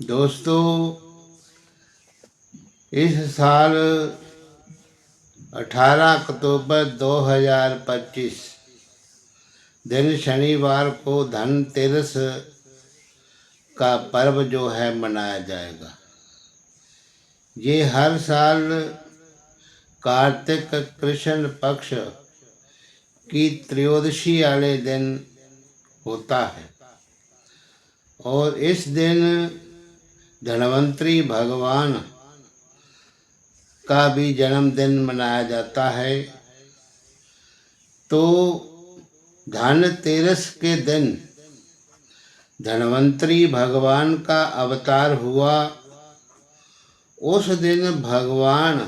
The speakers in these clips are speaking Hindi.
दोस्तों, इस साल 18 अक्टूबर 2025 दिन शनिवार को धनतेरस का पर्व जो है मनाया जाएगा। ये हर साल कार्तिक कृष्ण पक्ष की त्रयोदशी वाले दिन होता है और इस दिन धन्वंतरी भगवान का भी जन्मदिन मनाया जाता है। तो धनतेरस के दिन धन्वंतरी भगवान का अवतार हुआ। उस दिन भगवान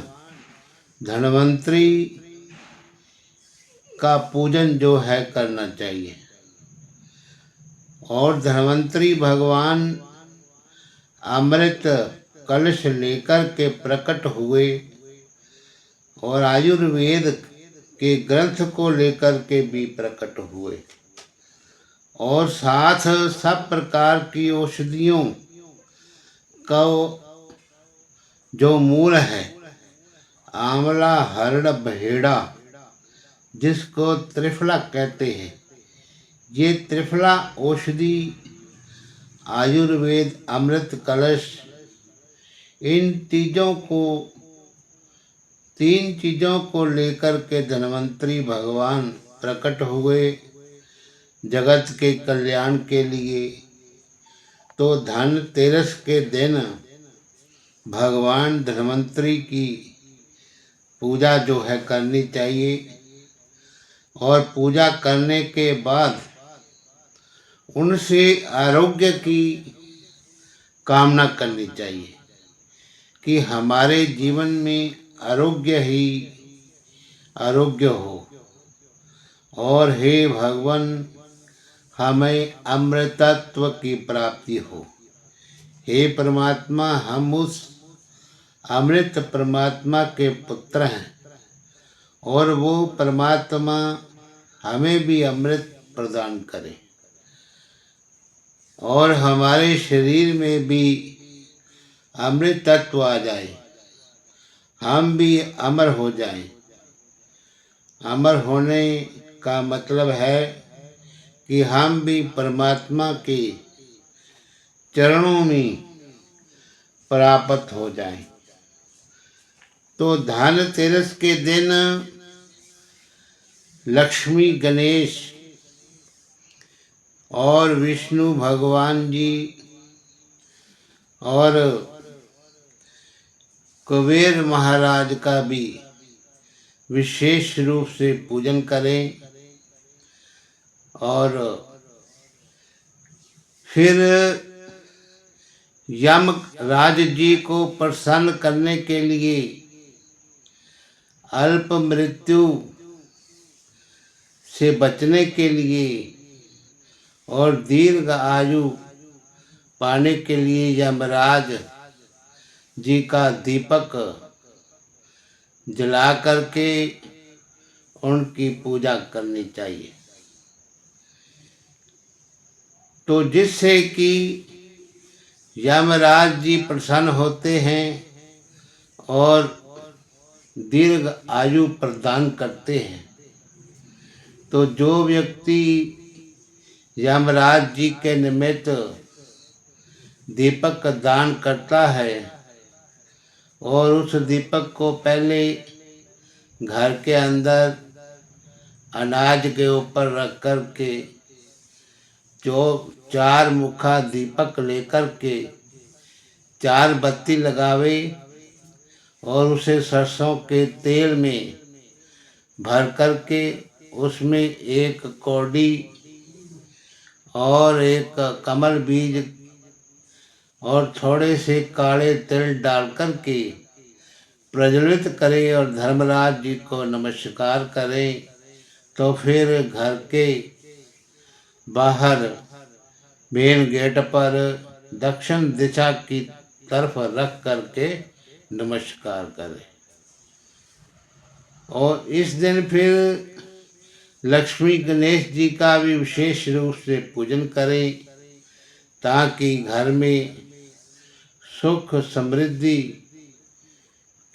धन्वंतरी का पूजन जो है करना चाहिए और धन्वंतरी भगवान अमृत कलश लेकर के प्रकट हुए और आयुर्वेद के ग्रंथ को लेकर के भी प्रकट हुए और साथ सब प्रकार की औषधियों का जो मूल है आंवला, हरड़, बहेड़ा, जिसको त्रिफला कहते हैं, ये त्रिफला औषधि आयुर्वेद अमृत कलश, इन तीन चीज़ों को लेकर के धन्वंतरी भगवान प्रकट हुए जगत के कल्याण के लिए। तो धनतेरस के दिन भगवान धन्वंतरी की पूजा जो है करनी चाहिए और पूजा करने के बाद उनसे आरोग्य की कामना करनी चाहिए कि हमारे जीवन में आरोग्य ही आरोग्य हो और हे भगवान हमें अमृतत्व की प्राप्ति हो। हे परमात्मा, हम उस अमृत परमात्मा के पुत्र हैं और वो परमात्मा हमें भी अमृत प्रदान करे और हमारे शरीर में भी अमृत तत्व आ जाए, हम भी अमर हो जाएं। अमर होने का मतलब है कि हम भी परमात्मा के चरणों में प्राप्त हो जाएं। तो धनतेरस के दिन लक्ष्मी, गणेश और विष्णु भगवान जी और कुबेर महाराज का भी विशेष रूप से पूजन करें और फिर यमराज जी को प्रसन्न करने के लिए अल्प मृत्यु से बचने के लिए और दीर्घ आयु पाने के लिए यमराज जी का दीपक जला करके उनकी पूजा करनी चाहिए। तो जिससे कि यमराज जी प्रसन्न होते हैं और दीर्घ आयु प्रदान करते हैं। तो जो व्यक्ति यमराज जी के निमित्त दीपक दान करता है और उस दीपक को पहले घर के अंदर अनाज के ऊपर रख कर के जो 4 मुखा दीपक लेकर के 4 बत्ती लगावे और उसे सरसों के तेल में भर कर के उसमें एक कौड़ी और एक कमल बीज और थोड़े से काले तिल डाल कर के प्रज्वलित करें और धर्मराज जी को नमस्कार करें। तो फिर घर के बाहर मेन गेट पर दक्षिण दिशा की तरफ रख करके नमस्कार करें और इस दिन फिर लक्ष्मी गणेश जी का भी विशेष रूप से पूजन करें ताकि घर में सुख समृद्धि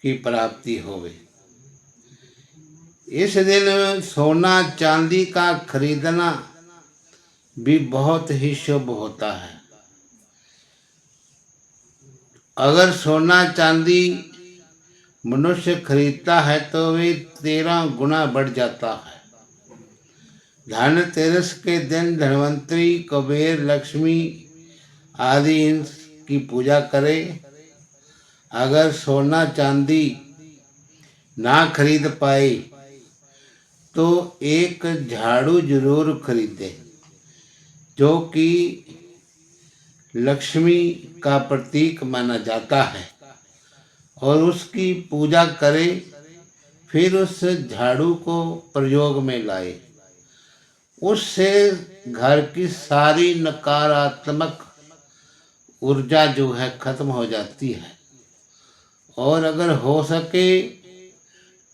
की प्राप्ति होवे। इस दिन सोना चांदी का खरीदना भी बहुत ही शुभ होता है। अगर सोना चांदी मनुष्य खरीदता है तो वे 13 गुना बढ़ जाता है। धनतेरस के दिन धन्वंतरी, कुबेर, लक्ष्मी आदि इनकी पूजा करें। अगर सोना चांदी ना खरीद पाए तो एक झाड़ू जरूर खरीदे, जो कि लक्ष्मी का प्रतीक माना जाता है, और उसकी पूजा करें। फिर उस झाड़ू को प्रयोग में लाए। उससे घर की सारी नकारात्मक ऊर्जा जो है खत्म हो जाती है। और अगर हो सके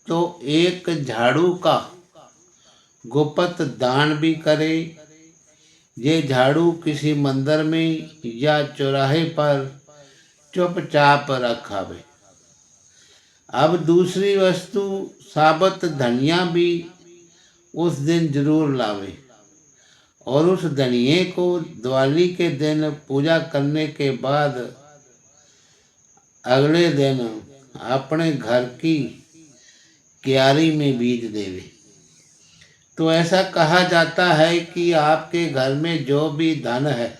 तो एक झाड़ू का गुप्त दान भी करे। ये झाड़ू किसी मंदिर में या चौराहे पर चुपचाप रखावे। अब दूसरी वस्तु, साबुत धनिया भी उस दिन जरूर लावे, और उस धनिये को दिवाली के दिन पूजा करने के बाद अगले दिन अपने घर की क्यारी में बीज देवे। तो ऐसा कहा जाता है कि आपके घर में जो भी धन है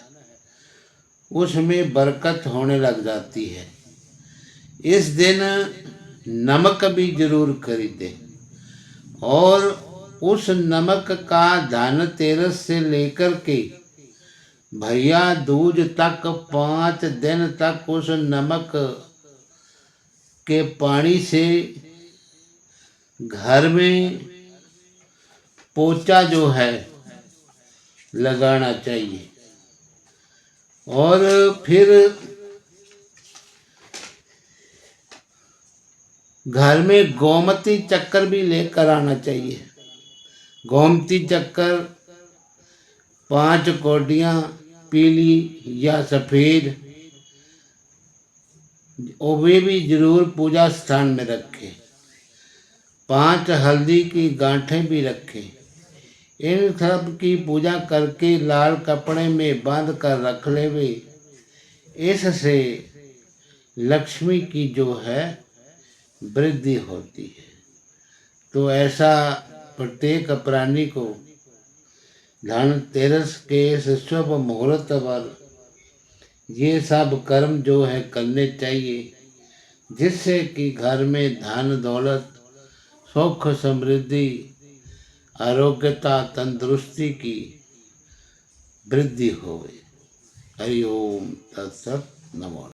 उसमें बरकत होने लग जाती है। इस दिन नमक भी जरूर खरीदे, और उस नमक का धनतेरस से लेकर के भैया दूज तक 5 दिन तक उस नमक के पानी से घर में पोछा जो है लगाना चाहिए। और फिर घर में गोमती चक्कर भी लेकर आना चाहिए। गोमती चक्कर 5 कौडियाँ पीली या सफ़ेद, और वे भी जरूर पूजा स्थान में रखें। 5 हल्दी की गांठें भी रखें। इन सब की पूजा करके लाल कपड़े में बांध कर रख लेवे। इससे लक्ष्मी की जो है वृद्धि होती है। तो ऐसा प्रत्येक प्राणी को धनतेरस के इस शुभ मुहूर्त पर ये सब कर्म जो है करने चाहिए, जिससे कि घर में धन दौलत, सुख समृद्धि, आरोग्यता, तंदुरुस्ती की वृद्धि होवे। हरि ओम तत्सत। नमो।